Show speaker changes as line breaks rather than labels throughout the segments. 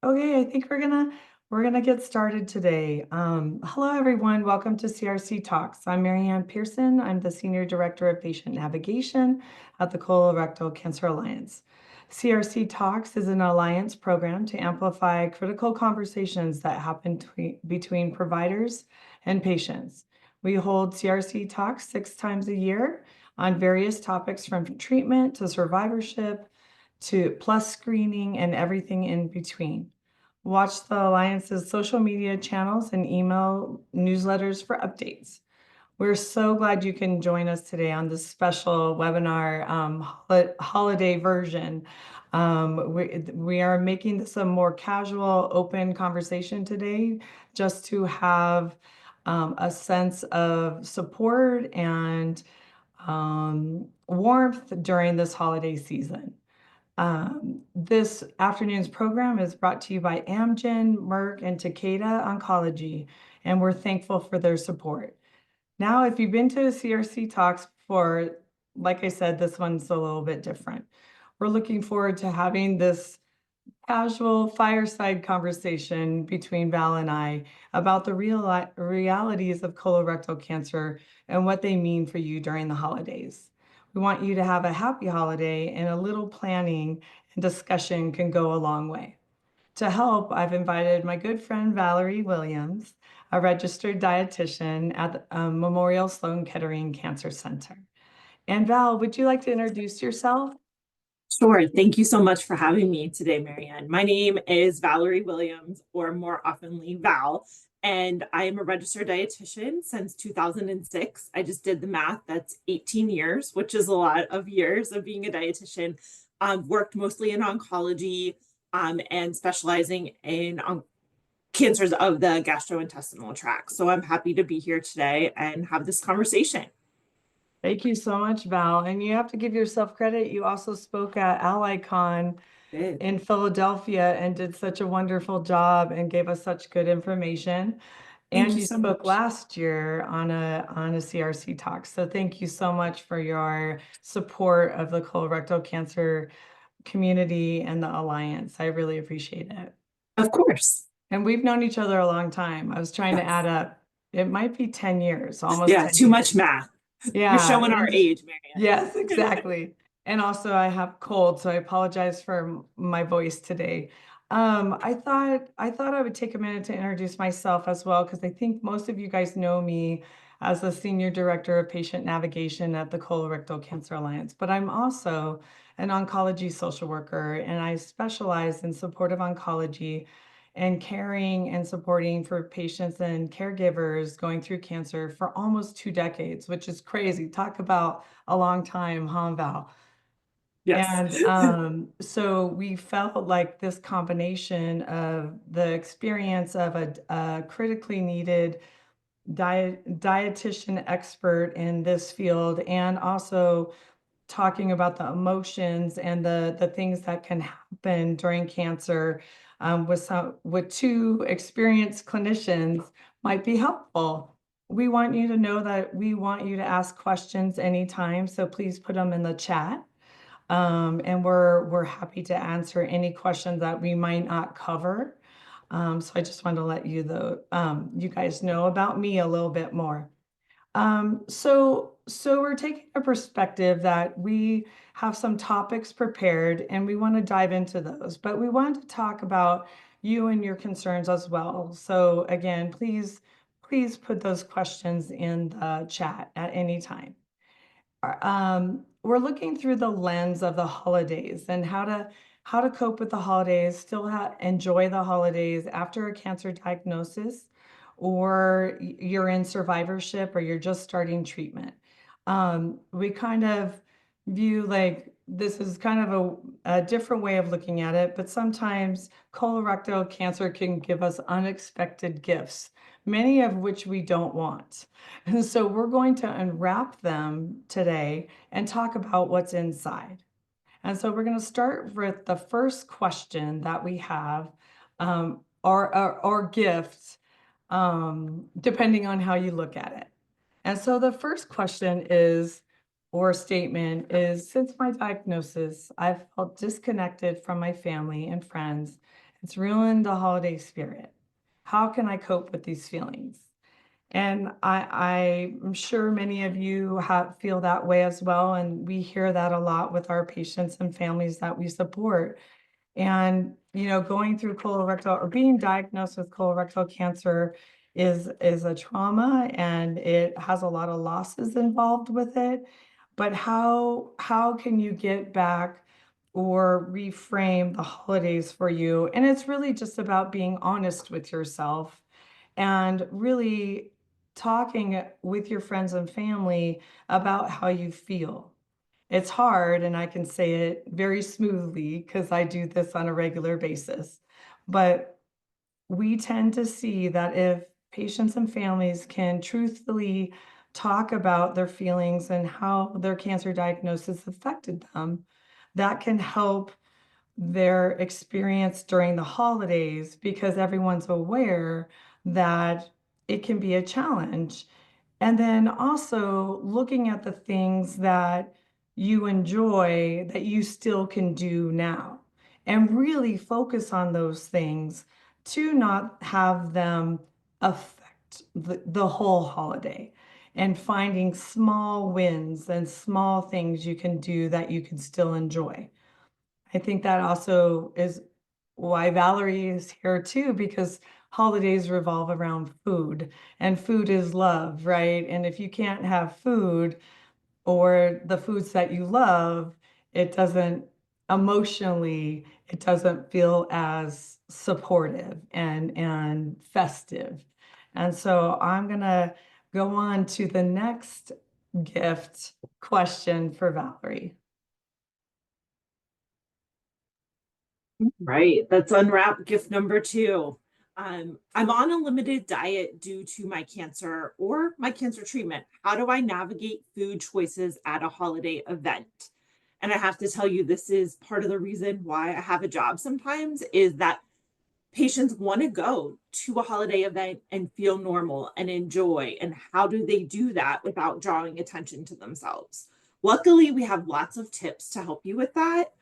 Okay, I think we're gonna get started today. Hello, everyone. Welcome to CRC Talks. I'm Marianne Pearson. I'm the Senior Director of Patient Navigation at the Colorectal Cancer Alliance. CRC Talks is an alliance program to amplify critical conversations that happen between providers and patients. We hold CRC Talks 6 times a year on various topics from treatment to survivorship to plus screening and everything in between. Watch the Alliance's social media channels and email newsletters for updates. We're so glad you can join us today on this special webinar holiday version. We are making this a more casual, open conversation today, just to have a sense of support and warmth during this holiday season. This afternoon's program is brought to you by Amgen, Merck, and Takeda Oncology, and we're thankful for their support. Now, if you've been to CRC Talks before, like I said, this one's a little bit different. We're looking forward to having this casual fireside conversation between Val and I about the realities of colorectal cancer and what they mean for you during the holidays. We want you to have a happy holiday, and a little planning and discussion can go a long way. To help, I've invited my good friend Valerie Williams, a registered dietitian at the Memorial Sloan Kettering Cancer Center. And Val, would you like to introduce yourself?
Sure. Thank you so much for having me today, Marianne. My name is Valerie Williams, or more oftenly Val, and I am a registered dietitian since 2006. I just did the math. That's 18 years, which is a lot of years of being a dietitian. Worked mostly in oncology and specializing in cancers of the gastrointestinal tract. So I'm happy to be here today and have this conversation.
Thank you so much, Val. And you have to give yourself credit. You also spoke at AllyCon in Philadelphia and did such a wonderful job and gave us such good information.
Thank
And
you
you
so
spoke
much.
last year on a CRC talk. So thank you so much for your support of the colorectal cancer community and the Alliance. I really appreciate it.
Of course.
And we've known each other a long time. I was trying to
Yes.
add up. It might be 10 years, almost
Yeah,
10
too
years.
much math. You're
Yeah.
showing our age,
Yes,
Marianne.
exactly. And also I have cold, so I apologize for my voice today. I thought I would take a minute to introduce myself as well, because I think most of you guys know me as the Senior Director of Patient Navigation at the Colorectal Cancer Alliance, but I'm also an oncology social worker, and I specialize in supportive oncology and caring and supporting for patients and caregivers going through cancer for almost 2 decades, which is crazy. Talk about a long time, huh, Val?
Yes.
And so we felt like this combination of the experience of a critically needed dietitian expert in this field, and also talking about the emotions and the things that can happen during cancer with two experienced clinicians might be helpful. We want you to know that we want you to ask questions anytime, so please put them in the chat. And we're happy to answer any questions that we might not cover. So I just wanted to let you guys know about me a little bit more. So we're taking a perspective that we have some topics prepared and we want to dive into those, but we want to talk about you and your concerns as well. So again, please put those questions in the chat at any time. We're looking through the lens of the holidays and how to cope with the holidays, still enjoy the holidays after a cancer diagnosis, or you're in survivorship, or you're just starting treatment. We kind of view like this is kind of a different way of looking at it, but sometimes colorectal cancer can give us unexpected gifts, many of which we don't want. And so we're going to unwrap them today and talk about what's inside. And so we're going to start with the first question that we have, or gift, depending on how you look at it. And so the first question is, or statement is, since my diagnosis, I've felt disconnected from my family and friends It's ruined the holiday spirit. How can I cope with these feelings? And I'm sure many of you feel that way as well. And we hear that a lot with our patients and families that we support. And, going through colorectal or being diagnosed with colorectal cancer is a trauma, and it has a lot of losses involved with it. But how can you get back or reframe the holidays for you? And it's really just about being honest with yourself and really talking with your friends and family about how you feel. It's hard, and I can say it very smoothly because I do this on a regular basis. But we tend to see that if patients and families can truthfully talk about their feelings and how their cancer diagnosis affected them, that can help their experience during the holidays because everyone's aware that it can be a challenge. And then also looking at the things that you enjoy that you still can do now and really focus on those things to not have them affect the whole holiday, and finding small wins and small things you can do that you can still enjoy. I think that also is why Valerie is here too, because holidays revolve around food, and food is love, right? And if you can't have food or the foods that you love, it doesn't emotionally, it doesn't feel as supportive and festive. And so I'm gonna go on to the next gift question for Valerie.
Right. That's unwrap gift number two. I'm on a limited diet due to my cancer or my cancer treatment. How do I navigate food choices at a holiday event? And I have to tell you, this is part of the reason why I have a job sometimes is that patients want to go to a holiday event and feel normal and enjoy. And how do they do that without drawing attention to themselves? Luckily, we have lots of tips to help you with that.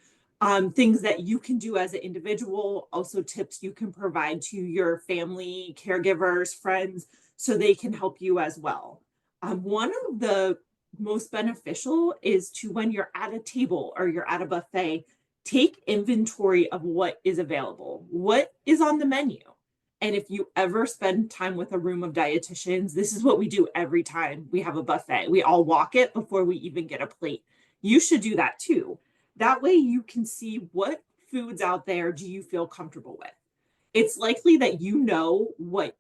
Things that you can do as an individual, also tips you can provide to your family, caregivers, friends, so they can help you as well. One of the most beneficial is to, when you're at a table or you're at a buffet, take inventory of what is available, what is on the menu. And if you ever spend time with a room of dietitians, this is what we do every time we have a buffet. We all walk it before we even get a plate. You should do that too. That way you can see what foods out there do you feel comfortable with. It's likely that you know what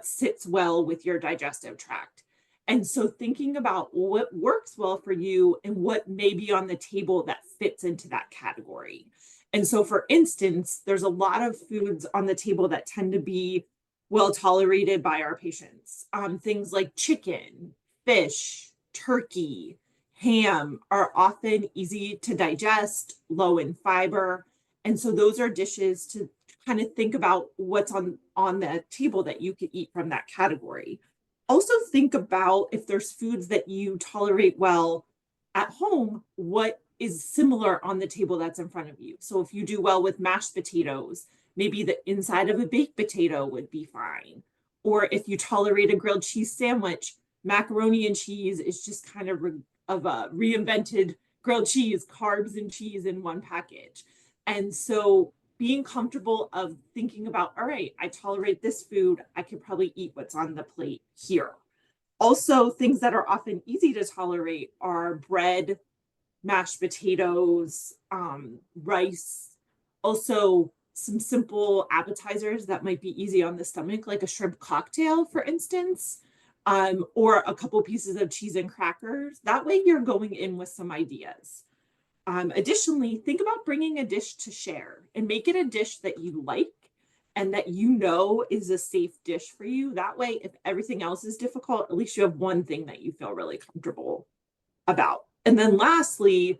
sits well with your digestive tract. And so thinking about what works well for you and what may be on the table that fits into that category. And so, for instance, there's a lot of foods on the table that tend to be well tolerated by our patients. Things like chicken, fish, turkey, ham are often easy to digest, low in fiber. And so those are dishes to kind of think about what's on the table that you could eat from that category. Also think about, if there's foods that you tolerate well at home, what is similar on the table that's in front of you. So if you do well with mashed potatoes, maybe the inside of a baked potato would be fine. Or if you tolerate a grilled cheese sandwich, macaroni and cheese is just kind of a reinvented grilled cheese, carbs and cheese in one package. And so being comfortable of thinking about, all right, I tolerate this food, I could probably eat what's on the plate here. Also, things that are often easy to tolerate are bread, mashed potatoes, rice. Also, some simple appetizers that might be easy on the stomach, like a shrimp cocktail, for instance, or a couple pieces of cheese and crackers. That way, you're going in with some ideas. Additionally, think about bringing a dish to share and make it a dish that you like and that you know is a safe dish for you. That way, if everything else is difficult, at least you have one thing that you feel really comfortable about. And then lastly,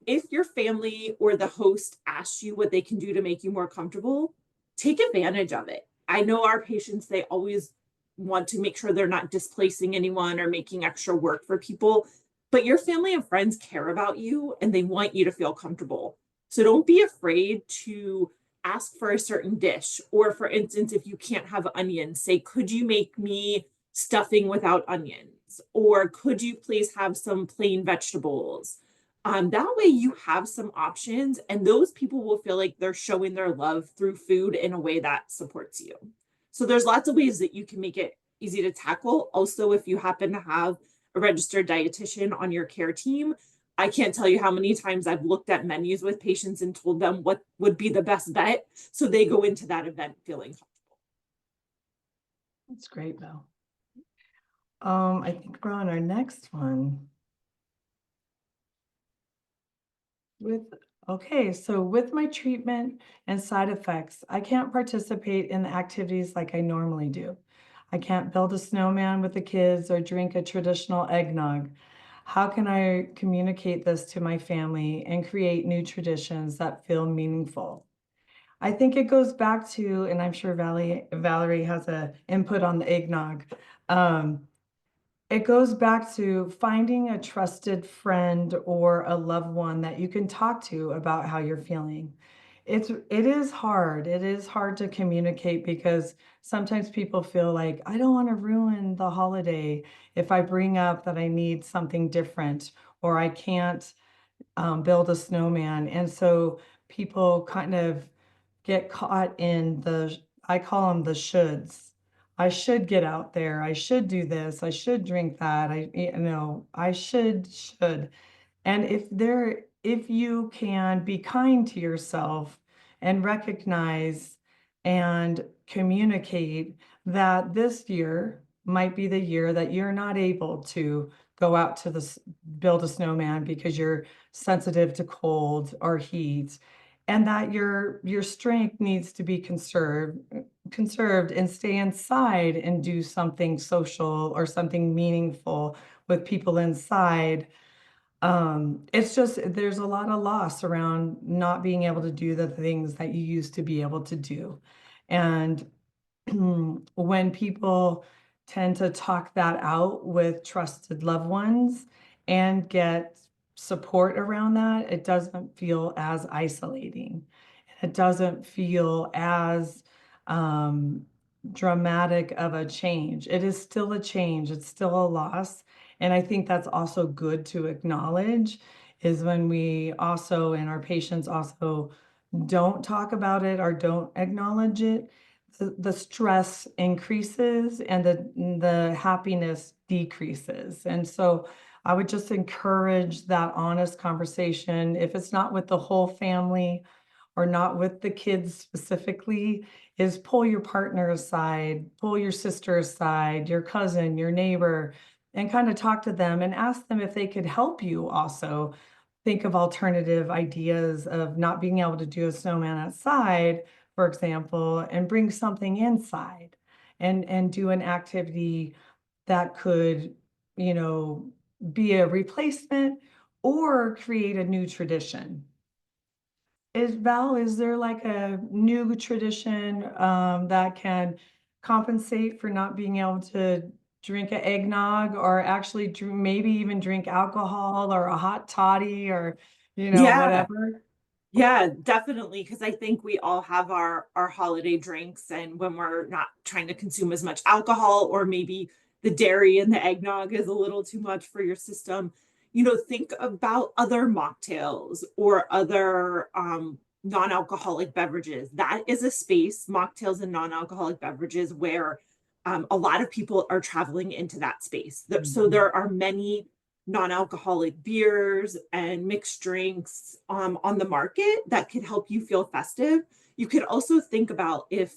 if your family or the host asks you what they can do to make you more comfortable, take advantage of it. I know our patients, they always want to make sure they're not displacing anyone or making extra work for people, but your family and friends care about you and they want you to feel comfortable. So don't be afraid to ask for a certain dish. Or for instance, if you can't have onions, say, could you make me stuffing without onions? Or could you please have some plain vegetables? That way you have some options, and those people will feel like they're showing their love through food in a way that supports you. So there's lots of ways that you can make it easy to tackle. Also, if you happen to have a registered dietitian on your care team, I can't tell you how many times I've looked at menus with patients and told them what would be the best bet, so they go into that event feeling comfortable.
That's great, Val. I think we're on our next one. Okay, so with my treatment and side effects, I can't participate in the activities like I normally do. I can't build a snowman with the kids or drink a traditional eggnog. How can I communicate this to my family and create new traditions that feel meaningful? I think it goes back to, and I'm sure Valerie has a input on the eggnog. Um, it goes back to finding a trusted friend or a loved one that you can talk to about how you're feeling. It is hard. It is hard to communicate because sometimes people feel like I don't want to ruin the holiday if I bring up that I need something different or I can't build a snowman. And so people kind of get caught in I call them the shoulds. I should get out there. I should do this. I should drink that. I should. And if you can be kind to yourself and recognize and communicate that this year might be the year that you're not able to go out to build a snowman because you're sensitive to cold or heat, and that your strength needs to be conserved and stay inside and do something social or something meaningful with people inside. It's just there's a lot of loss around not being able to do the things that you used to be able to do. And when people tend to talk that out with trusted loved ones and get support around that, it doesn't feel as isolating. It doesn't feel as um, dramatic of a change. It is still a change, it's still a loss. And I think that's also good to acknowledge is when we also, and our patients also don't talk about it or don't acknowledge it, the stress increases and the happiness decreases. And so I would just encourage that honest conversation. If it's not with the whole family or not with the kids specifically, is pull your partner aside, pull your sister aside, your cousin, your neighbor, and kind of talk to them and ask them if they could help you also think of alternative ideas of not being able to do a snowman outside, for example, and bring something inside and do an activity that could, you know, be a replacement or create a new tradition. Is there like a new tradition that can compensate for not being able to drink an eggnog or actually maybe even drink alcohol or a hot toddy or,
Yeah,
whatever?
yeah, definitely. Because I think we all have our holiday drinks, and when we're not trying to consume as much alcohol, or maybe the dairy and the eggnog is a little too much for your system, think about other mocktails or other non-alcoholic beverages. That is a space, mocktails and non-alcoholic beverages, where a lot of people are traveling into that space. So
Mhm.
there are many non-alcoholic beers and mixed drinks on the market that could help you feel festive. You could also think about if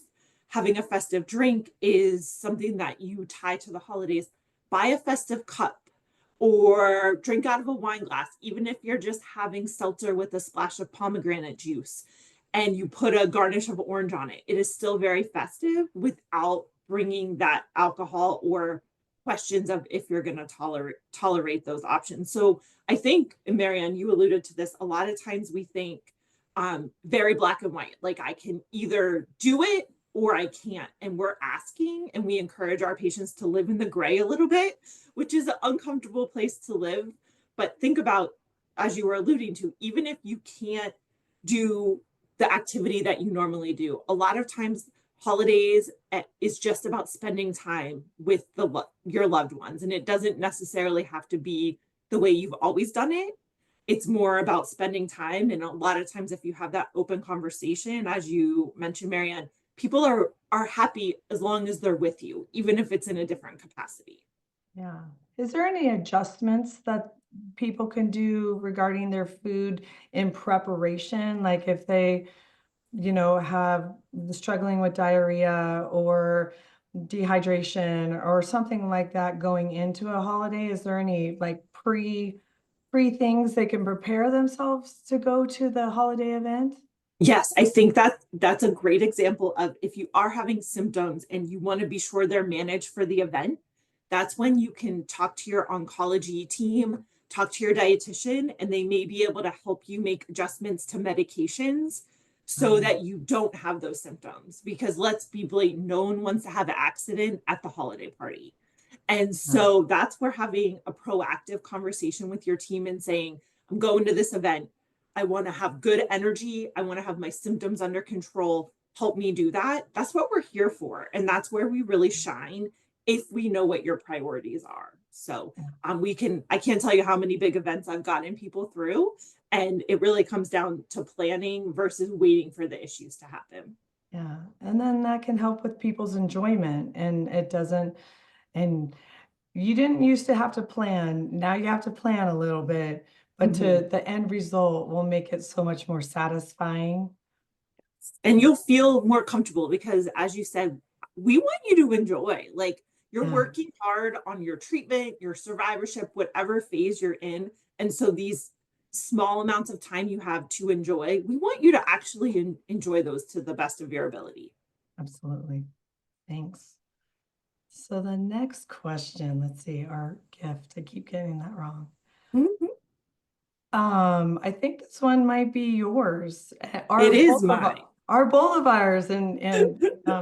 having a festive drink is something that you tie to the holidays, buy a festive cup or drink out of a wine glass, even if you're just having seltzer with a splash of pomegranate juice and you put a garnish of orange on it. It is still very festive without bringing that alcohol or questions of if you're going to tolerate those options. So I think, and Marianne, you alluded to this, a lot of times we think very black and white, like I can either do it or I can't. And we're asking and we encourage our patients to live in the gray a little bit, which is an uncomfortable place to live. But think about, as you were alluding to, even if you can't do the activity that you normally do. A lot of times holidays is just about spending time with your loved ones, and it doesn't necessarily have to be the way you've always done it. It's more about spending time, and a lot of times if you have that open conversation, as you mentioned, Marianne, people are happy as long as they're with you, even if it's in a different capacity.
Yeah. Is there any adjustments that people can do regarding their food in preparation? Like if they, have struggling with diarrhea or dehydration or something like that going into a holiday? Is there any like pre things they can prepare themselves to go to the holiday event?
Yes, I think that that's a great example of if you are having symptoms and you want to be sure they're managed for the event, that's when you can talk to your oncology team, talk to your dietitian, and they may be able to help you make adjustments to medications so
Um,
that you don't have those symptoms. Because let's be blatant, no one wants to have an accident at the holiday party. And
yeah,
so that's where having a proactive conversation with your team and saying, I'm going to this event. I want to have good energy. I want to have my symptoms under control. Help me do that. That's what we're here for. And that's where we really shine if we know what your priorities are. So I can't tell you how many big events I've gotten people through. And it really comes down to planning versus waiting for the issues to happen.
yeah. And then that can help with people's enjoyment and it doesn't, and you didn't used to have to plan. Now you have to plan a little bit, but
Mhm.
to the end result will make it so much more satisfying.
And you'll feel more comfortable because, as you said, we want you to enjoy. Like, you're
Yeah,
working hard on your treatment, your survivorship, whatever phase you're in. And so these small amounts of time you have to enjoy, we want you to actually enjoy those to the best of your ability.
absolutely. Thanks. So the next question, let's see, our gift. I keep getting that wrong.
Mhm.
I think this one might be yours.
It
Are
is
both of
mine.
are both of ours in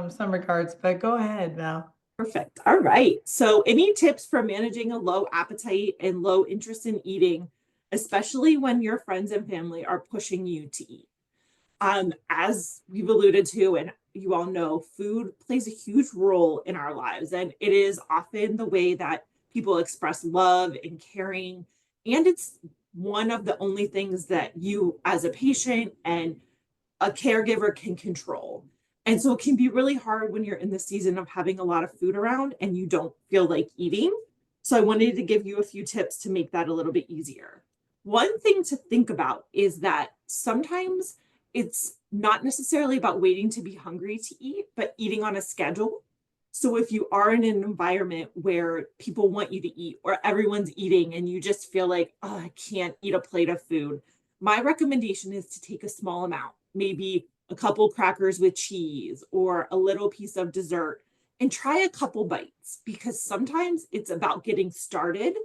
some regards, but go ahead, Val.
Perfect. All right. So, any tips for managing a low appetite and low interest in eating, especially when your friends and family are pushing you to eat? As we've alluded to, and you all know, food plays a huge role in our lives, and it is often the way that people express love and caring. And it's one of the only things that you, as a patient and a caregiver, can control. And so it can be really hard when you're in the season of having a lot of food around and you don't feel like eating. So I wanted to give you a few tips to make that a little bit easier. One thing to think about is that sometimes it's not necessarily about waiting to be hungry to eat, but eating on a schedule. So if you are in an environment where people want you to eat or everyone's eating and you just feel like, oh, I can't eat a plate of food, my recommendation is to take a small amount, maybe a couple crackers with cheese or a little piece of dessert, and try a couple bites, because sometimes it's about getting started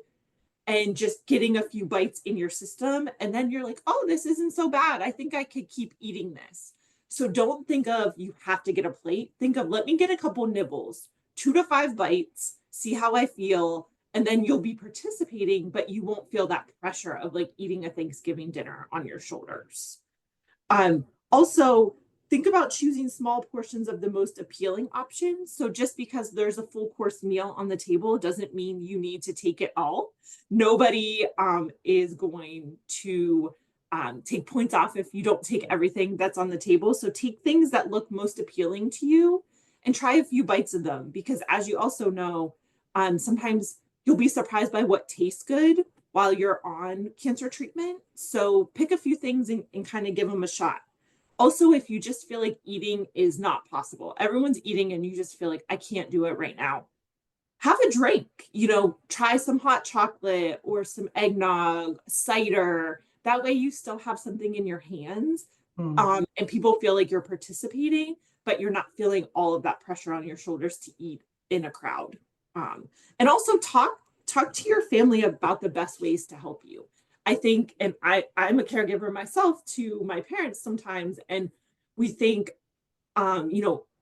and just getting a few bites in your system. And then you're like, oh, this isn't so bad. I think I could keep eating this. So don't think of you have to get a plate. Think of, let me get a couple nibbles, 2 to 5 bites, see how I feel. And then you'll be participating, but you won't feel that pressure of like eating a Thanksgiving dinner on your shoulders. Also, think about choosing small portions of the most appealing options. So just because there's a full course meal on the table doesn't mean you need to take it all. Nobody is going to take points off if you don't take everything that's on the table. So take things that look most appealing to you and try a few bites of them, because as you also know, sometimes you'll be surprised by what tastes good while you're on cancer treatment. So pick a few things and kind of give them a shot. Also, if you just feel like eating is not possible, everyone's eating and you just feel like I can't do it right now, have a drink, try some hot chocolate or some eggnog, cider. That way you still have something in your hands,
Hmm.
and people feel like you're participating, but you're not feeling all of that pressure on your shoulders to eat in a crowd. And also talk to your family about the best ways to help you. I think, and I'm a caregiver myself to my parents sometimes, and we think,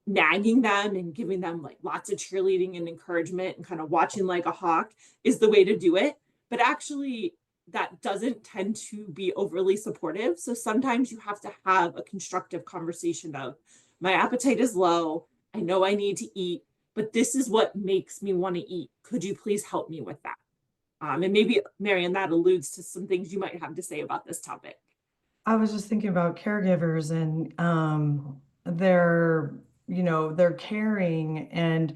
nagging them and giving them like lots of cheerleading and encouragement and kind of watching like a hawk is the way to do it. But actually, that doesn't tend to be overly supportive. So sometimes you have to have a constructive conversation of, my appetite is low. I know I need to eat, but this is what makes me want to eat. Could you please help me with that? And maybe, Marian, that alludes to some things you might have to say about this topic.
I was just thinking about caregivers and their caring and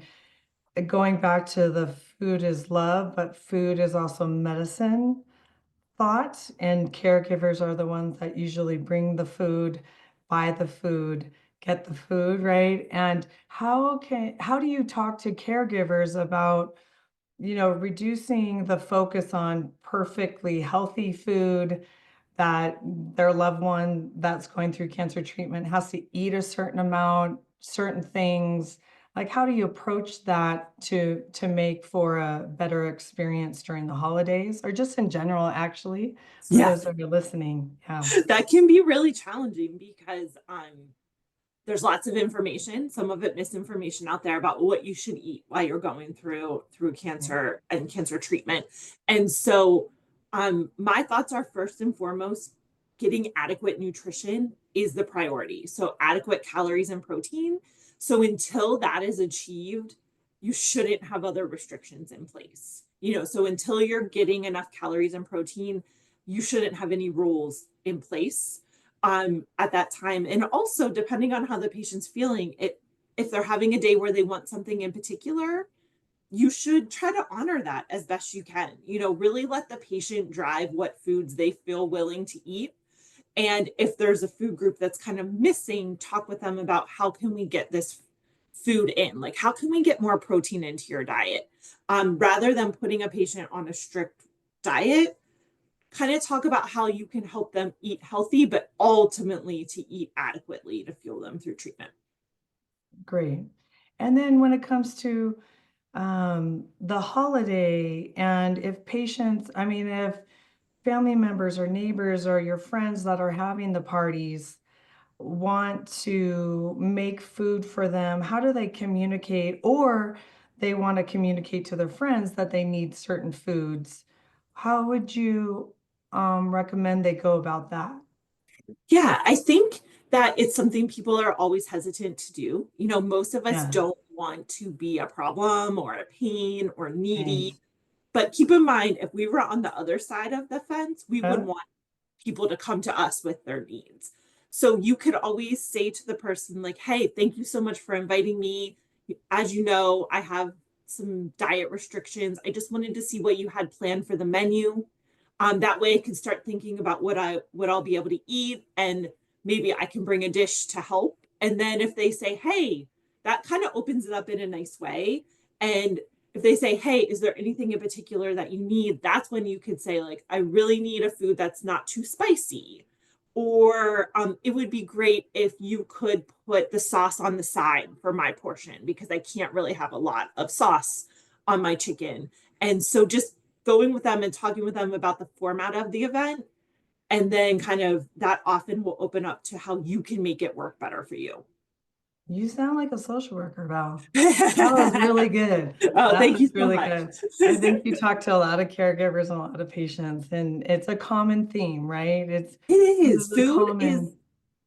going back to the food is love, but food is also medicine thought, and caregivers are the ones that usually bring the food, buy the food, get the food, right? And how do you talk to caregivers about, reducing the focus on perfectly healthy food that their loved one that's going through cancer treatment has to eat a certain amount, certain things. Like, how do you approach that to make for a better experience during the holidays or just in general, actually, for
Yeah,
those that are listening? Yeah.
that can be really challenging because there's lots of information, some of it misinformation out there about what you should eat while you're going through
Right.
cancer and cancer treatment. And so my thoughts are, first and foremost, getting adequate nutrition is the priority. So adequate calories and protein. So until that is achieved, you shouldn't have other restrictions in place. So until you're getting enough calories and protein, you shouldn't have any rules in place at that time. And also, depending on how the patient's feeling, if they're having a day where they want something in particular, you should try to honor that as best you can. Really let the patient drive what foods they feel willing to eat. And if there's a food group that's kind of missing, talk with them about, how can we get this food in? Like, how can we get more protein into your diet? Rather than putting a patient on a strict diet, kind of talk about how you can help them eat healthy, but ultimately to eat adequately to fuel them through treatment.
Great. And then when it comes to the holiday, and if patients, I mean, if family members or neighbors or your friends that are having the parties want to make food for them, how do they communicate? Or they want to communicate to their friends that they need certain foods. How would you recommend they go about that?
Yeah, I think that it's something people are always hesitant to do. Most of us
Yeah.
don't want to be a problem or a pain or
Right.
needy. But keep in mind, if we were on the other side of the fence, we would
Yeah.
want people to come to us with their needs. So you could always say to the person, like, hey, thank you so much for inviting me. As you know, I have some diet restrictions. I just wanted to see what you had planned for the menu. That way I can start thinking about what I'll be able to eat, and maybe I can bring a dish to help. And then if they say, hey, that kind of opens it up in a nice way. And if they say, hey, is there anything in particular that you need? That's when you could say, like, I really need a food that's not too spicy. Or it would be great if you could put the sauce on the side for my portion, because I can't really have a lot of sauce on my chicken. And so just going with them and talking with them about the format of the event, and then kind of that often will open up to how you can make it work better for you.
You sound like a social worker, Val. That was really good.
Oh,
That
thank
was
you so
really
much.
good. I think you talk to a lot of caregivers and a lot of patients, and it's a common theme, right?
It
This
is.
is a common,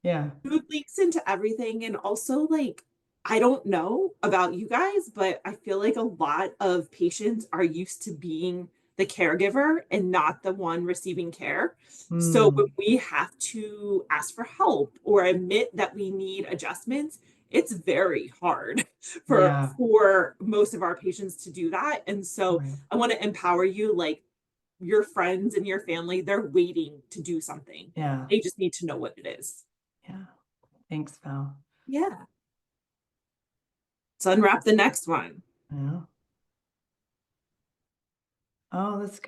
yeah.
Food leaks into everything. And also, like, I don't know about you guys, but I feel like a lot of patients are used to being the caregiver and not the one receiving care. So when
Mm,
we have to ask for help or admit that we need adjustments, it's very hard
yeah,
for most of our patients to do that. And so
right.
I want to empower you, like, your friends and your family, they're waiting to do something.
Yeah,
They just need to know what it is.
yeah. Thanks, Val.
Yeah. Let's unwrap the next one.
Yeah. Oh, this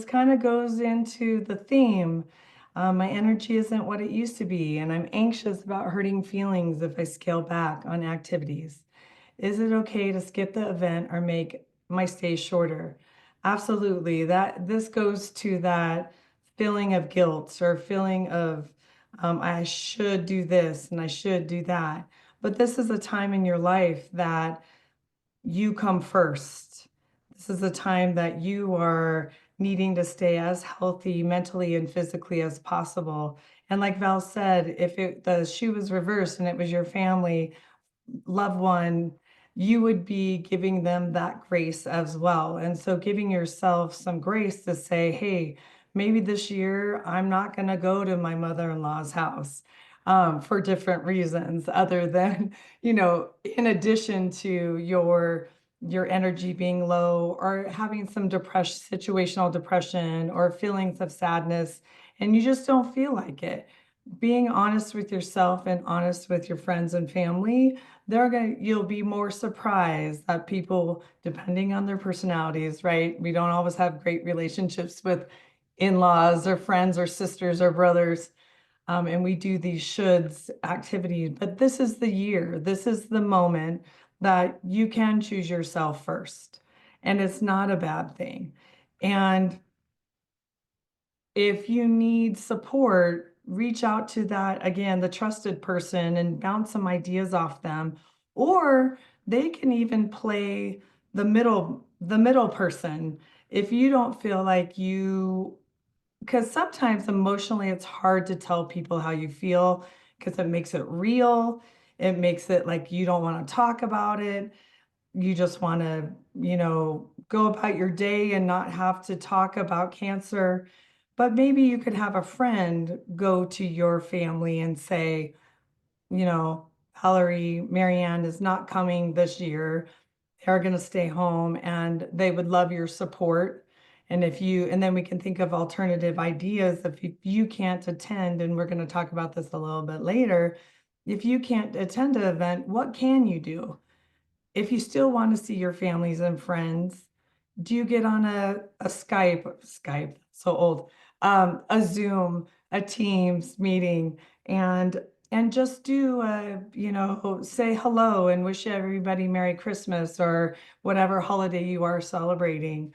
kind of goes into the theme. My energy isn't what it used to be, and I'm anxious about hurting feelings if I scale back on activities. Is it okay to skip the event or make my stay shorter? Absolutely. This goes to that feeling of guilt or feeling of I should do this and I should do that. But this is a time in your life that you come first. This is a time that you are needing to stay as healthy mentally and physically as possible. And like Val said, if the shoe was reversed and it was your family, loved one, you would be giving them that grace as well. And so giving yourself some grace to say, hey, maybe this year I'm not going to go to my mother-in-law's house for different reasons other than, in addition to your energy being low or having some situational depression or feelings of sadness, and you just don't feel like it. Being honest with yourself and honest with your friends and family, you'll be more surprised that people, depending on their personalities, right? We don't always have great relationships with in-laws or friends or sisters or brothers. And we do these shoulds activities, but this is the year, this is the moment that you can choose yourself first. And it's not a bad thing. And if you need support, reach out to that, again, the trusted person and bounce some ideas off them. Or they can even play the middle person if you don't feel like because sometimes emotionally it's hard to tell people how you feel because it makes it real. It makes it like you don't want to talk about it. You just want to, go about your day and not have to talk about cancer. But maybe you could have a friend go to your family and say, Valerie, Marianne is not coming this year. They're going to stay home and they would love your support. And then we can think of alternative ideas if you can't attend, and we're going to talk about this a little bit later. If you can't attend an event, what can you do? If you still want to see your families and friends, do you get on a Skype, so old, a Zoom, a Teams meeting, and just do say hello and wish everybody Merry Christmas or whatever holiday you are celebrating.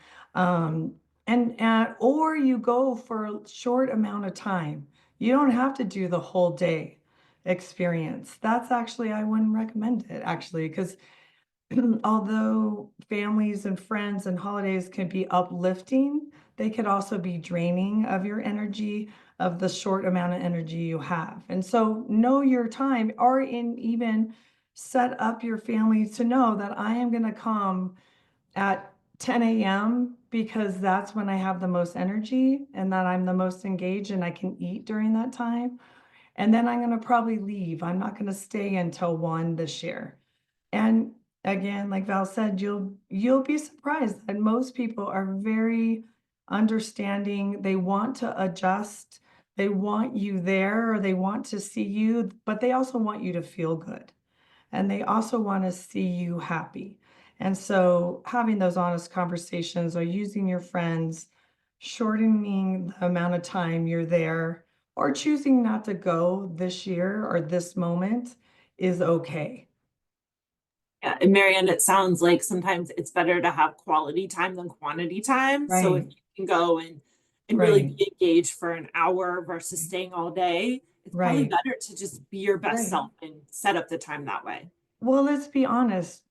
Or you go for a short amount of time. You don't have to do the whole day experience. That's actually, I wouldn't recommend it actually, because although families and friends and holidays can be uplifting, they could also be draining of your energy, of the short amount of energy you have. And so know your time, or even set up your family to know that I am going to come at 10 a.m. because that's when I have the most energy and that I'm the most engaged and I can eat during that time. And then I'm going to probably leave. I'm not going to stay until 1 this year. And again, like Val said, you'll be surprised that most people are very understanding. They want to adjust. They want you there, or they want to see you, but they also want you to feel good. And they also want to see you happy. And so having those honest conversations or using your friends, shortening the amount of time you're there, or choosing not to go this year or this moment is okay.
Yeah, and Marianne, it sounds like sometimes it's better to have quality time than quantity time. So if
Right,
you can go and really
right,
be engaged for an hour versus staying all day, it's probably
right,
better to just be your best
right.
self and set up the time that way.
Well, let's be honest.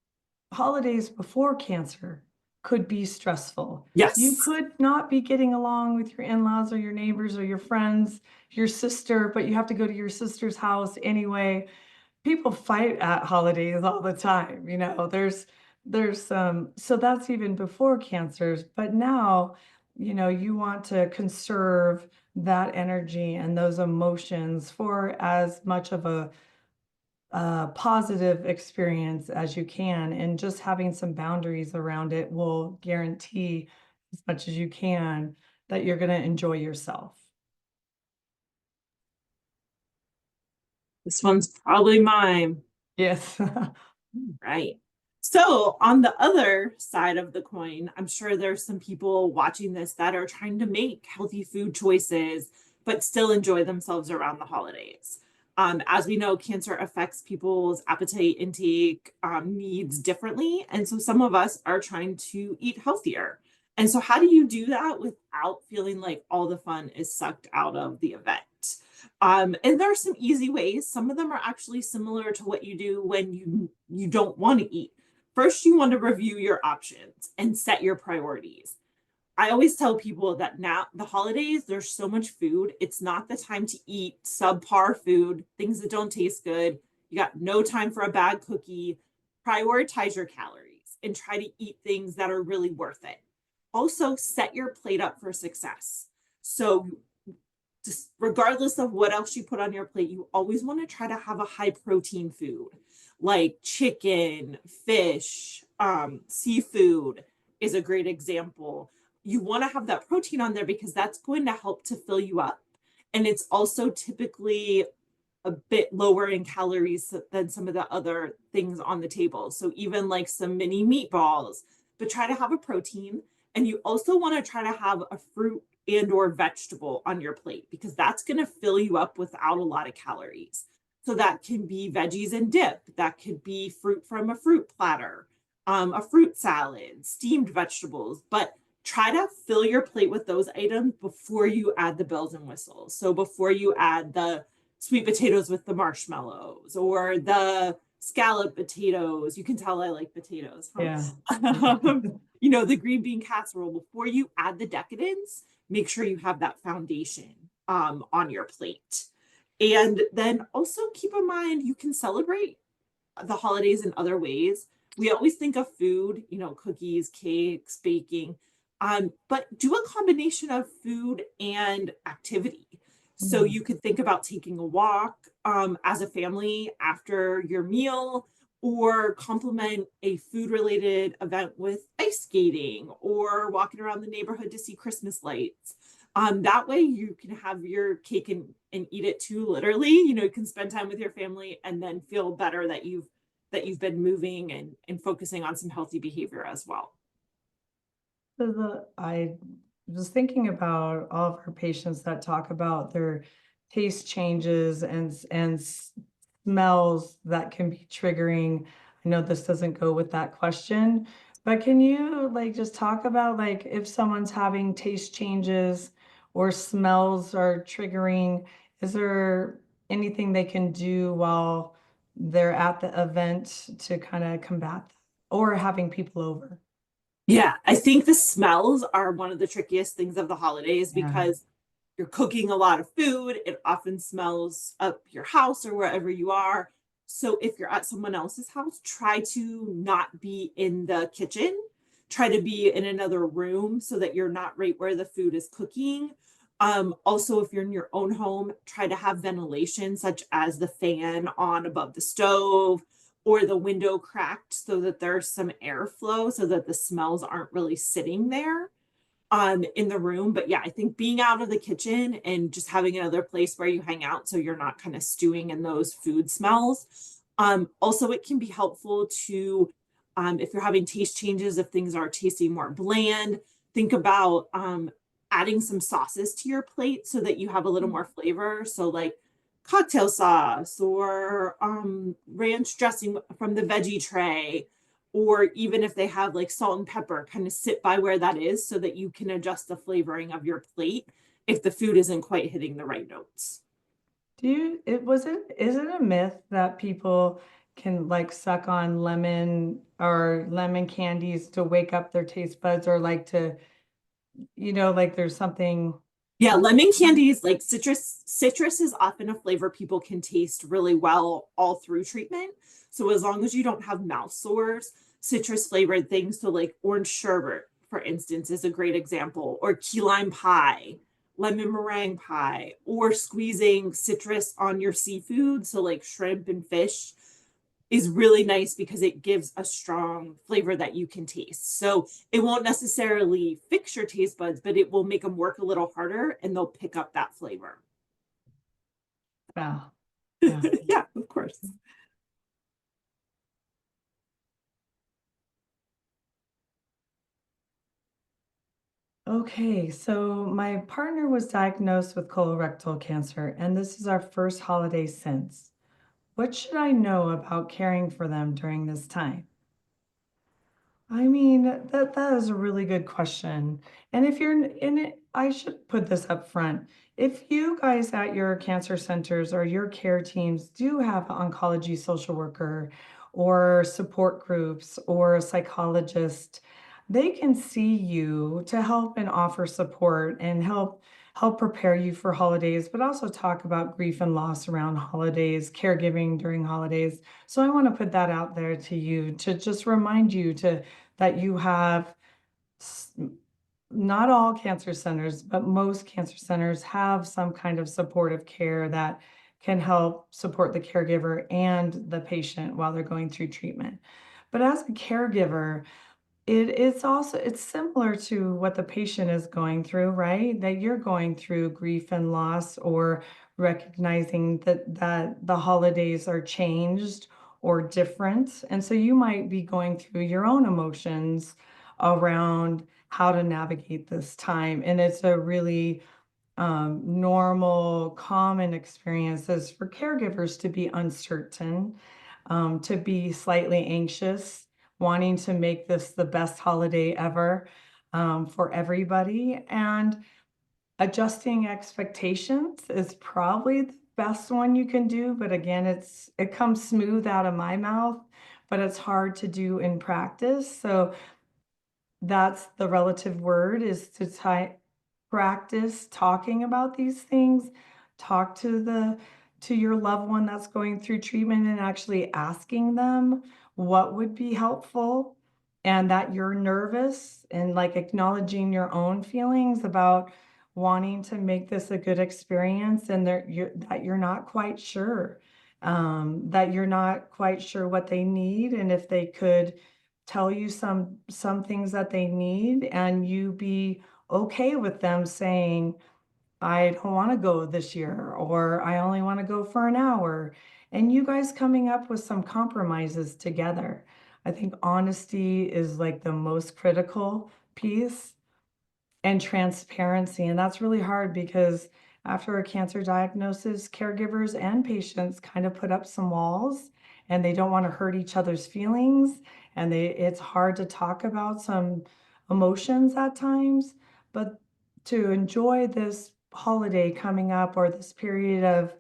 Holidays before cancer could be stressful. You
Yes.
could not be getting along with your in-laws or your neighbors or your friends, your sister, but you have to go to your sister's house anyway. People fight at holidays all the time, there's so that's even before cancers, but now, you want to conserve that energy and those emotions for as much of a positive experience as you can, and just having some boundaries around it will guarantee as much as you can that you're going to enjoy yourself.
This one's probably mine.
Yes.
Right. So, on the other side of the coin, I'm sure there's some people watching this that are trying to make healthy food choices, but still enjoy themselves around the holidays. As we know, cancer affects people's appetite intake needs differently. And so, some of us are trying to eat healthier. And so, how do you do that without feeling like all the fun is sucked out of the event? And there are some easy ways. Some of them are actually similar to what you do when you don't want to eat. First, you want to review your options and set your priorities. I always tell people that now the holidays, there's so much food. It's not the time to eat subpar food, things that don't taste good. You got no time for a bad cookie. Prioritize your calories and try to eat things that are really worth it. Also, set your plate up for success. So, just regardless of what else you put on your plate, you always want to try to have a high protein food like chicken, fish, seafood is a great example. You want to have that protein on there because that's going to help to fill you up. And it's also typically a bit lower in calories than some of the other things on the table. So even like some mini meatballs, but try to have a protein. And you also want to try to have a fruit and or vegetable on your plate because that's going to fill you up without a lot of calories. So that can be veggies and dip. That could be fruit from a fruit platter, a fruit salad, steamed vegetables. But try to fill your plate with those items before you add the bells and whistles. So before you add the sweet potatoes with the marshmallows or the scallop potatoes. You can tell I like potatoes, huh?
Yeah.
The green bean casserole. Before you add the decadence, make sure you have that foundation on your plate. And then also keep in mind you can celebrate the holidays in other ways. We always think of food, cookies, cakes, baking, but do a combination of food and activity. So
Mm.
you could think about taking a walk as a family after your meal, or complement a food related event with ice skating or walking around the neighborhood to see Christmas lights. That way you can have your cake and eat it too, literally. You can spend time with your family and then feel better that you've been moving and focusing on some healthy behavior as well.
I was thinking about all of our patients that talk about their taste changes and smells that can be triggering. I know this doesn't go with that question, but can you like just talk about like if someone's having taste changes or smells are triggering, is there anything they can do while they're at the event to kind of combat that or having people over?
Yeah, I think the smells are one of the trickiest things of the holidays
Yeah.
because you're cooking a lot of food. It often smells up your house or wherever you are. So if you're at someone else's house, try to not be in the kitchen. Try to be in another room so that you're not right where the food is cooking. Also, if you're in your own home, try to have ventilation, such as the fan on above the stove or the window cracked so that there's some airflow so that the smells aren't really sitting there in the room. But yeah, I think being out of the kitchen and just having another place where you hang out so you're not kind of stewing in those food smells. Also, it can be helpful to if you're having taste changes, if things are tasting more bland, think about adding some sauces to your plate so that you have a little more flavor. So like cocktail sauce or ranch dressing from the veggie tray, or even if they have like salt and pepper, kind of sit by where that is so that you can adjust the flavoring of your plate if the food isn't quite hitting the right notes.
Is it a myth that people can like suck on lemon or lemon candies to wake up their taste buds or like to, like there's something.
Yeah, lemon candies, like citrus is often a flavor people can taste really well all through treatment. So as long as you don't have mouth sores, citrus flavored things, so like orange sherbet, for instance, is a great example, or key lime pie, lemon meringue pie, or squeezing citrus on your seafood, so like shrimp and fish is really nice because it gives a strong flavor that you can taste. So it won't necessarily fix your taste buds, but it will make them work a little harder and they'll pick up that flavor.
Yeah. Yeah.
Yeah, of course.
Okay, so my partner was diagnosed with colorectal cancer, and this is our first holiday since. What should I know about caring for them during this time? I mean, that is a really good question. And if you're in it, I should put this up front. If you guys at your cancer centers or your care teams do have an oncology social worker or support groups or a psychologist, they can see you to help and offer support and help prepare you for holidays, but also talk about grief and loss around holidays, caregiving during holidays. So I want to put that out there to you to just remind you to that you have not all cancer centers, but most cancer centers have some kind of supportive care that can help support the caregiver and the patient while they're going through treatment. But as a caregiver, it's similar to what the patient is going through, right? That you're going through grief and loss, or recognizing that the holidays are changed or different. And so you might be going through your own emotions around how to navigate this time. And it's a really normal, common experiences for caregivers to be uncertain, to be slightly anxious, wanting to make this the best holiday ever for everybody. And adjusting expectations is probably the best one you can do. But again, it comes smooth out of my mouth, but it's hard to do in practice. So that's the relative word, is to practice talking about these things. Talk to your loved one that's going through treatment and actually asking them what would be helpful, and that you're nervous, and like acknowledging your own feelings about wanting to make this a good experience, and that you're not quite sure, that you're not quite sure what they need, and if they could tell you some things that they need, and you be okay with them saying, I don't want to go this year, or I only want to go for an hour, and you guys coming up with some compromises together. I think honesty is like the most critical piece, and transparency. And that's really hard because after a cancer diagnosis, caregivers and patients kind of put up some walls, and they don't want to hurt each other's feelings. And it's hard to talk about some emotions at times, but to enjoy this holiday coming up, or this period of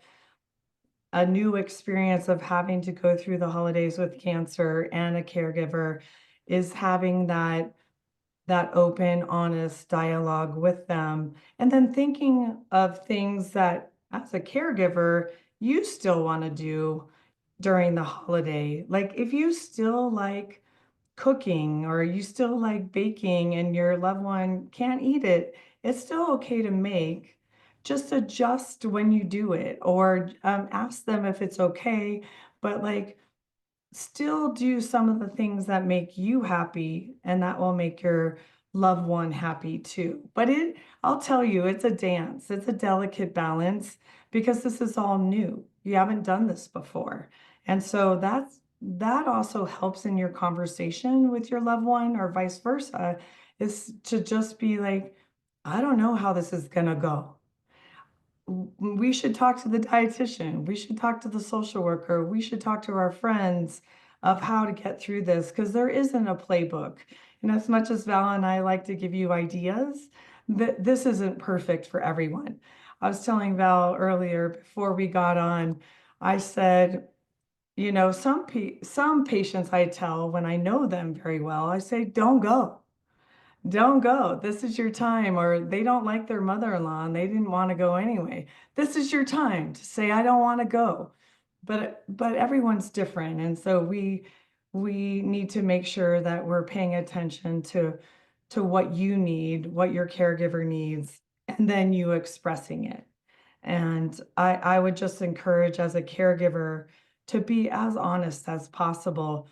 a new experience of having to go through the holidays with cancer and a caregiver, is having that open, honest dialogue with them. And then thinking of things that, as a caregiver, you still want to do during the holiday. Like if you still like cooking, or you still like baking and your loved one can't eat it, it's still okay to make. Just adjust when you do it, or ask them if it's okay. But like, still do some of the things that make you happy, and that will make your loved one happy too. But I'll tell you, it's a dance. It's a delicate balance, because this is all new. You haven't done this before. And so that also helps in your conversation with your loved one, or vice versa, is to just be like, I don't know how this is going to go. We should talk to the dietitian. We should talk to the social worker. We should talk to our friends of how to get through this, because there isn't a playbook. And as much as Val and I like to give you ideas, this isn't perfect for everyone. I was telling Val earlier before we got on, I said, some patients I tell, when I know them very well, I say, don't go. Don't go. This is your time. Or they don't like their mother-in-law and they didn't want to go anyway. This is your time to say, I don't want to go. But everyone's different. And so we need to make sure that we're paying attention to what you need, what your caregiver needs, and then you expressing it. And I would just encourage, as a caregiver, to be as honest as possible.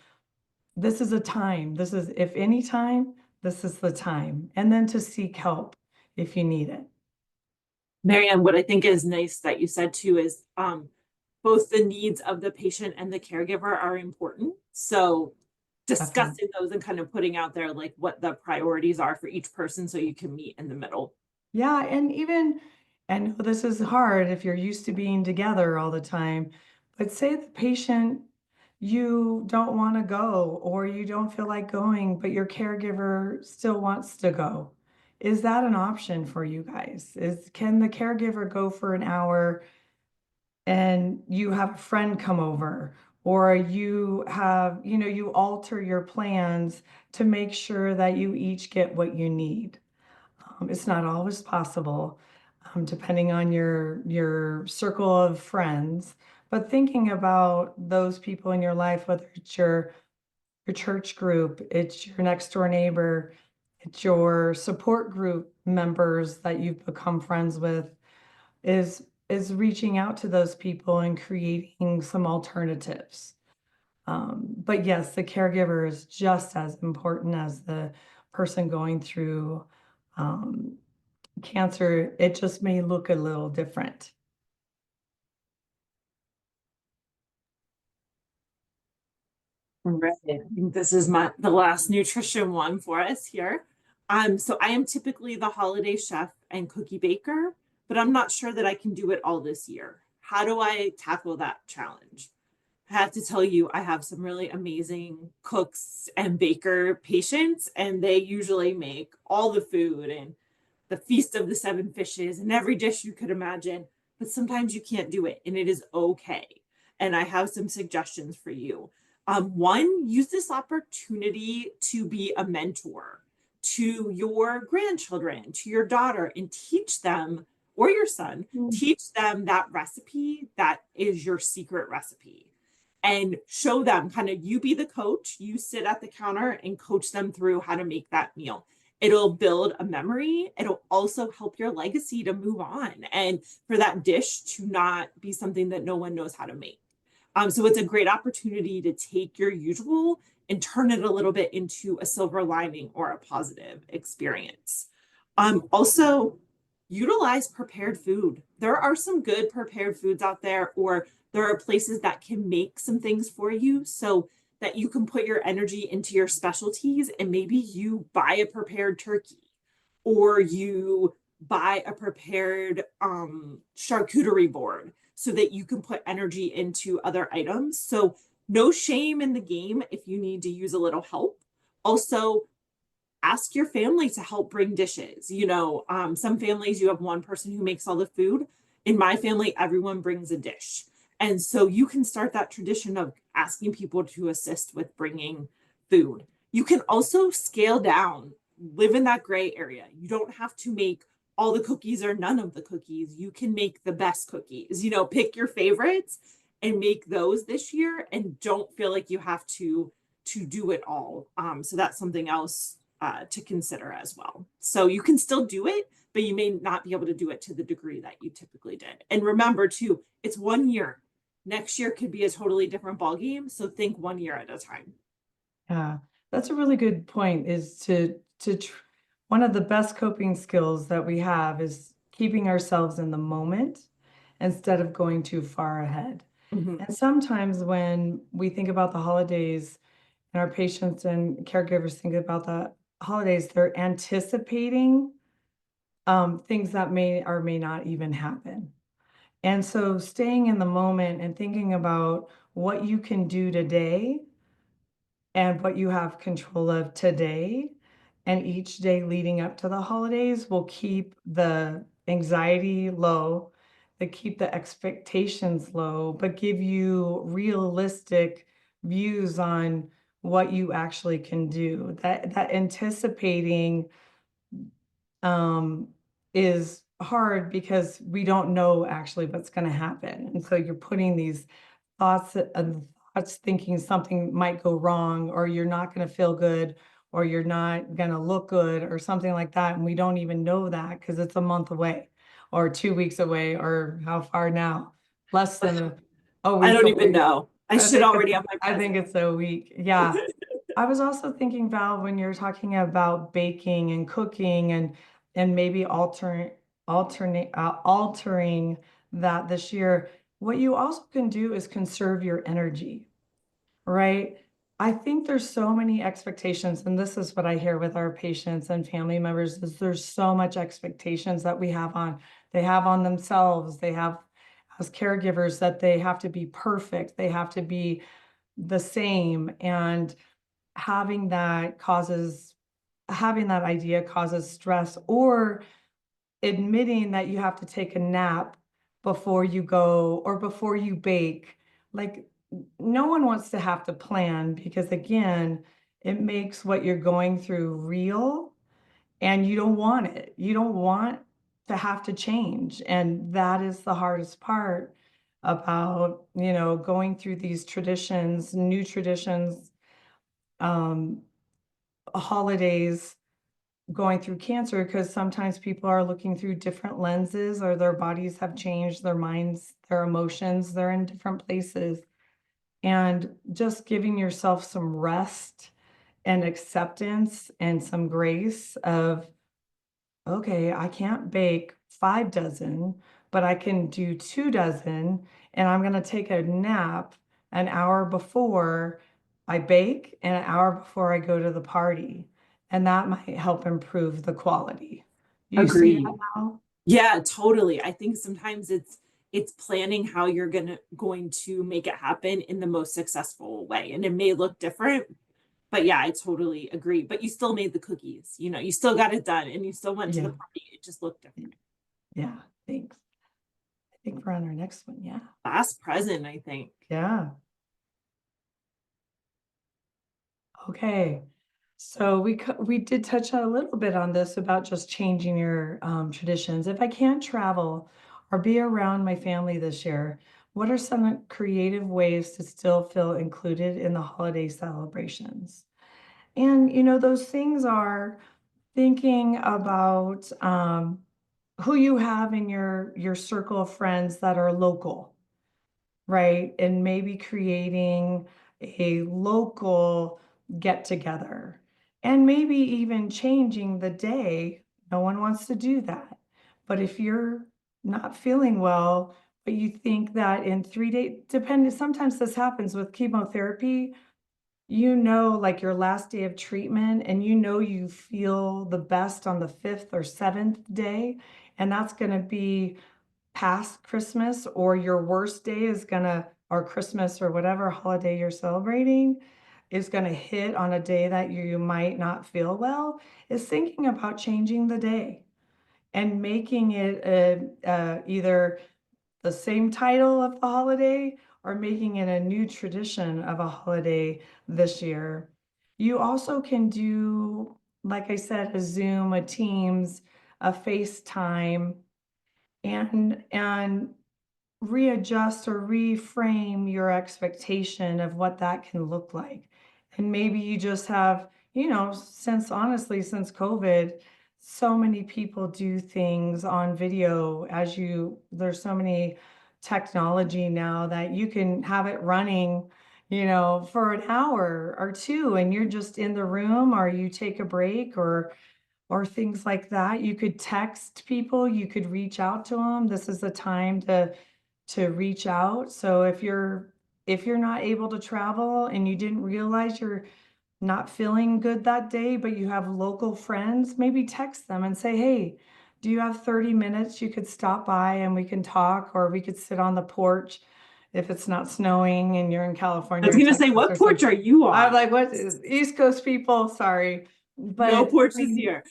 This is a time. This is, if any time, this is the time. And then to seek help if you need it.
Marianne, what I think is nice that you said too is both the needs of the patient and the caregiver are important. So
Definitely.
discussing those and kind of putting out there like what the priorities are for each person so you can meet in the middle.
Yeah, and even, and this is hard if you're used to being together all the time, but say the patient, you don't want to go, or you don't feel like going, but your caregiver still wants to go. Is that an option for you guys? Can the caregiver go for an hour and you have a friend come over, or you have, you alter your plans to make sure that you each get what you need. It's not always possible, depending on your circle of friends, but thinking about those people in your life, whether it's your church group, it's your next door neighbor, it's your support group members that you've become friends with, is reaching out to those people and creating some alternatives. But yes, the caregiver is just as important as the person going through um, cancer. It just may look a little different.
Right. I think this is the last nutrition one for us here. So I am typically the holiday chef and cookie baker, but I'm not sure that I can do it all this year. How do I tackle that challenge? I have to tell you, I have some really amazing cooks and baker patients, and they usually make all the food and the feast of the seven fishes and every dish you could imagine. But sometimes you can't do it, and it is okay. And I have some suggestions for you. One, use this opportunity to be a mentor to your grandchildren, to your daughter, and teach them, or your son,
Mm.
teach them that recipe that is your secret recipe, and show them, kind of, you be the coach, you sit at the counter and coach them through how to make that meal. It'll build a memory. It'll also help your legacy to move on and for that dish to not be something that no one knows how to make. So it's a great opportunity to take your usual and turn it a little bit into a silver lining or a positive experience. Also, utilize prepared food. There are some good prepared foods out there, or there are places that can make some things for you so that you can put your energy into your specialties, and maybe you buy a prepared turkey or you buy a prepared charcuterie board so that you can put energy into other items. So no shame in the game if you need to use a little help. Also, ask your family to help bring dishes. Some families, you have one person who makes all the food. In my family, everyone brings a dish. And so you can start that tradition of asking people to assist with bringing food. You can also scale down, live in that gray area. You don't have to make all the cookies or none of the cookies. You can make the best cookies. Pick your favorites and make those this year, and don't feel like you have to do it all. So that's something else to consider as well. So you can still do it, but you may not be able to do it to the degree that you typically did. And remember too, it's 1 year. Next year could be a totally different ballgame. So think 1 year at a time.
Yeah, that's a really good point. One of the best coping skills that we have is keeping ourselves in the moment instead of going too far ahead.
Mhm.
And sometimes when we think about the holidays and our patients and caregivers think about the holidays, they're anticipating things that may or may not even happen. And so staying in the moment and thinking about what you can do today and what you have control of today and each day leading up to the holidays will keep the anxiety low, that keep the expectations low, but give you realistic views on what you actually can do. That anticipating um, is hard because we don't know actually what's going to happen. And so you're putting these thoughts thinking something might go wrong, or you're not going to feel good, or you're not going to look good, or something like that. And we don't even know that because it's a month away, or 2 weeks away, or how far now? Less than a
I
week
don't even
away.
know. I should already have my
I think
present.
it's a week. Yeah. I was also thinking, Val, when you're talking about baking and cooking and maybe altering that this year, what you also can do is conserve your energy, right? I think there's so many expectations, and this is what I hear with our patients and family members, is there's so much expectations that they have on themselves, they have as caregivers, that they have to be perfect, they have to be the same. And having that causes having that idea causes stress, or admitting that you have to take a nap before you go or before you bake. Like, no one wants to have to plan because again, it makes what you're going through real and you don't want it. You don't want to have to change. And that is the hardest part about, going through these traditions, new traditions, um, holidays, going through cancer, because sometimes people are looking through different lenses or their bodies have changed, their minds, their emotions, they're in different places. And just giving yourself some rest and acceptance and some grace of, okay, I can't bake 5 dozen, but I can do 2 dozen, and I'm gonna take a nap an hour before I bake and an hour before I go to the party, and that might help improve the quality. You see that
Agreed.
now?
Yeah, totally. I think sometimes it's planning how you're going to make it happen in the most successful way. And it may look different, but yeah, I totally agree. But you still made the cookies, you still got it done and you still went to the
Yeah,
party. It just looked different.
yeah, thanks. I think we're on our next one, yeah.
Last present, I think.
Yeah, okay. So we did touch on a little bit on this about just changing your traditions. If I can't travel or be around my family this year, what are some creative ways to still feel included in the holiday celebrations? And those things are thinking about who you have in your circle of friends that are local, right? And maybe creating a local get together and maybe even changing the day. No one wants to do that. But if you're not feeling well, but you think that in 3 days, depending, sometimes this happens with chemotherapy, like your last day of treatment, and you feel the best on the fifth or seventh day, and that's going to be past Christmas, or your worst day is gonna or Christmas or whatever holiday you're celebrating is gonna hit on a day that you might not feel well, is thinking about changing the day and making it either the same title of the holiday or making it a new tradition of a holiday this year. You also can do, like I said, a Zoom, a Teams, a FaceTime, and readjust or reframe your expectation of what that can look like. And maybe you just have, since COVID, so many people do things on video there's so many technology now that you can have it running, for an hour or two, and you're just in the room or you take a break or things like that. You could text people, you could reach out to them. This is the time to reach out. So if you're not able to travel and you didn't realize you're not feeling good that day, but you have local friends, maybe text them and say, "Hey, do you have 30 minutes? You could stop by and we can talk, or we could sit on the porch if it's not snowing and you're in
I
California
was
or
gonna say,
Texas
what
or
porch
something."
are you
I'm
on?
like, what is East Coast people? Sorry.
No
But
porches here.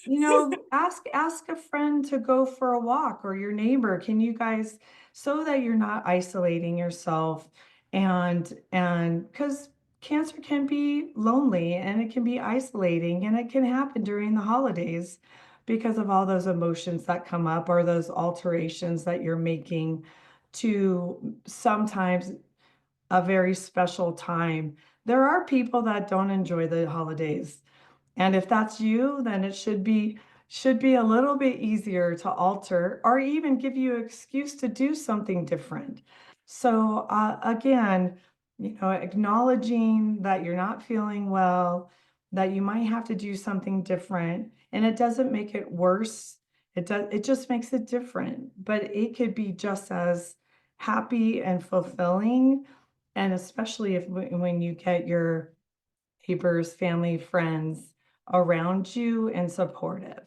ask a friend to go for a walk, or your neighbor. Can you guys, so that you're not isolating yourself, and because cancer can be lonely and it can be isolating and it can happen during the holidays because of all those emotions that come up or those alterations that you're making to sometimes a very special time. There are people that don't enjoy the holidays. And if that's you, then it should be a little bit easier to alter or even give you an excuse to do something different. So again, acknowledging that you're not feeling well, that you might have to do something different, and it doesn't make it worse. It just makes it different, but it could be just as happy and fulfilling, and especially if when you get your neighbors, family, friends around you and supportive.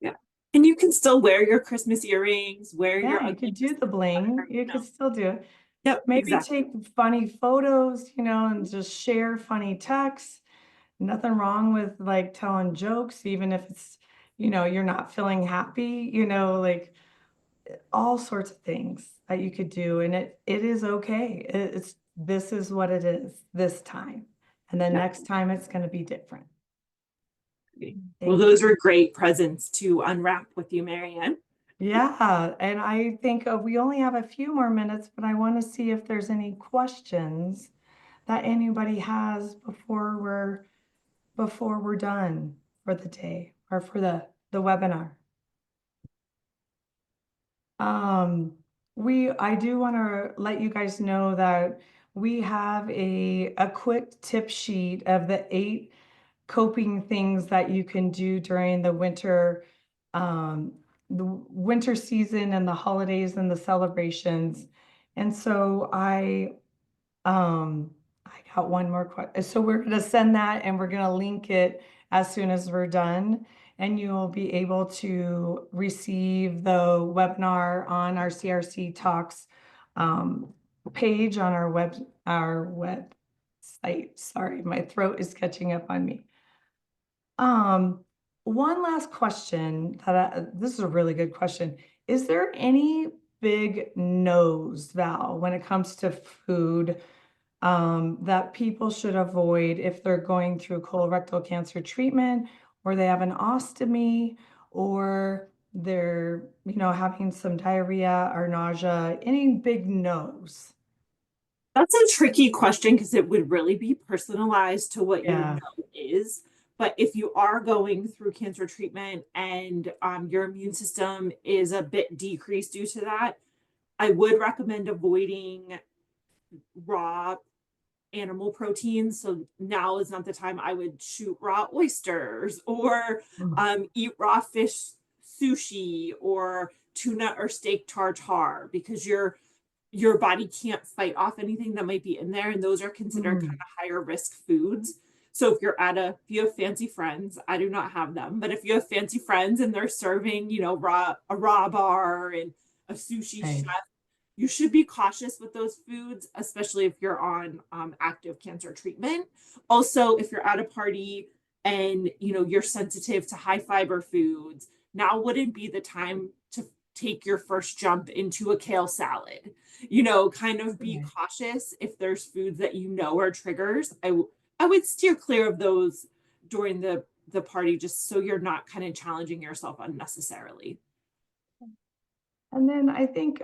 Yeah. And you can still wear your Christmas earrings, wear
Yeah,
your
you
ugly
could do the
Christmas
bling. You
sweater.
could still do it.
Yep,
Maybe
exactly.
take funny photos, and just share funny texts. Nothing wrong with like telling jokes, even if it's, you're not feeling happy, like all sorts of things that you could do. And it is okay. It's this is what it is this time. And then
Yep.
next time it's going to be different.
Well,
Thank you.
those are great presents to unwrap with you, Marianne.
Yeah, and I think we only have a few more minutes, but I want to see if there's any questions that anybody has before we're done for the day or for the webinar. I do want to let you guys know that we have a quick tip sheet of the 8 coping things that you can do during the winter season and the holidays and the celebrations. And so I got one more question. So we're going to send that and we're going to link it as soon as we're done. And you'll be able to receive the webinar on our CRC Talks page on our website. Sorry, my throat is catching up on me. One last question this is a really good question. Is there any big no's, Val, when it comes to food that people should avoid if they're going through colorectal cancer treatment, or they have an ostomy, or they're, having some diarrhea or nausea? Any big no's?
That's a tricky question because it would really be personalized to what your
Yeah.
no is. But if you are going through cancer treatment and your immune system is a bit decreased due to that, I would recommend avoiding raw animal proteins. So now is not the time I would shoot raw oysters or
Mm.
eat raw fish sushi or tuna or steak tartare because your body can't fight off anything that might be in there, and those are considered kind
Mm.
of higher risk foods. So if you have fancy friends, I do not have them, but if you have fancy friends and they're serving, a raw bar and a sushi
Okay.
chef, you should be cautious with those foods, especially if you're on active cancer treatment. Also, if you're at a party and you're sensitive to high fiber foods, now wouldn't be the time to take your first jump into a kale salad. Kind of be
Okay.
cautious if there's foods that are triggers. I would steer clear of those during the party just so you're not kind of challenging yourself unnecessarily.
And then I think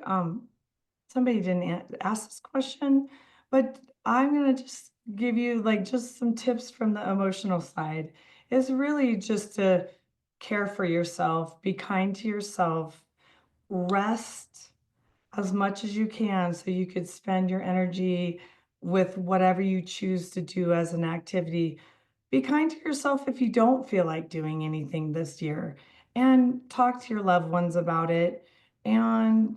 somebody didn't ask this question, but I'm gonna just give you like just some tips from the emotional side. It's really just to care for yourself, be kind to yourself, rest as much as you can so you could spend your energy with whatever you choose to do as an activity. Be kind to yourself if you don't feel like doing anything this year, and talk to your loved ones about it. And,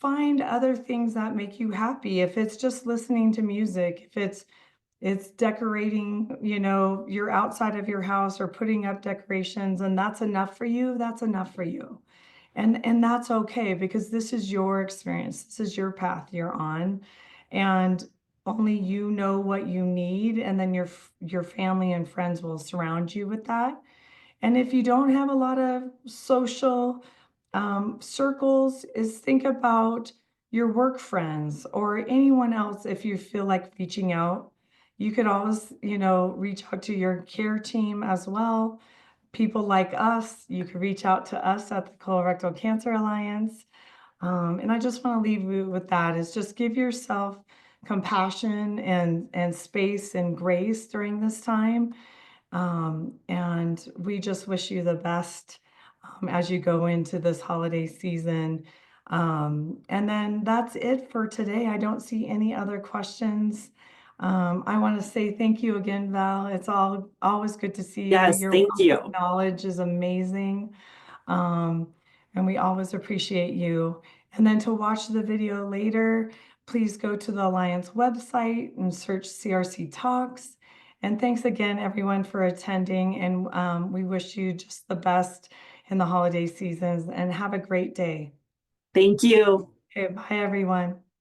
find other things that make you happy. If it's just listening to music, if it's decorating, you're outside of your house or putting up decorations and that's enough for you, that's enough for you. And that's okay because this is your experience. This is your path you're on. And only you know what you need, and then your family and friends will surround you with that. And if you don't have a lot of social circles, is think about your work friends or anyone else. If you feel like reaching out, you could always, reach out to your care team as well. People like us, you could reach out to us at the Colorectal Cancer Alliance. And I just want to leave you with that is just give yourself compassion and space and grace during this time. And we just wish you the best as you go into this holiday season. And then that's it for today. I don't see any other questions. I want to say thank you again, Val. It's always good to see you.
Yes,
Your
thank
wealth of
you.
knowledge is amazing. Um, and we always appreciate you. And then to watch the video later, please go to the Alliance website and search CRC Talks. And thanks again, everyone, for attending. And we wish you just the best in the holiday seasons and have a great day.
Thank you.
Okay, bye, everyone.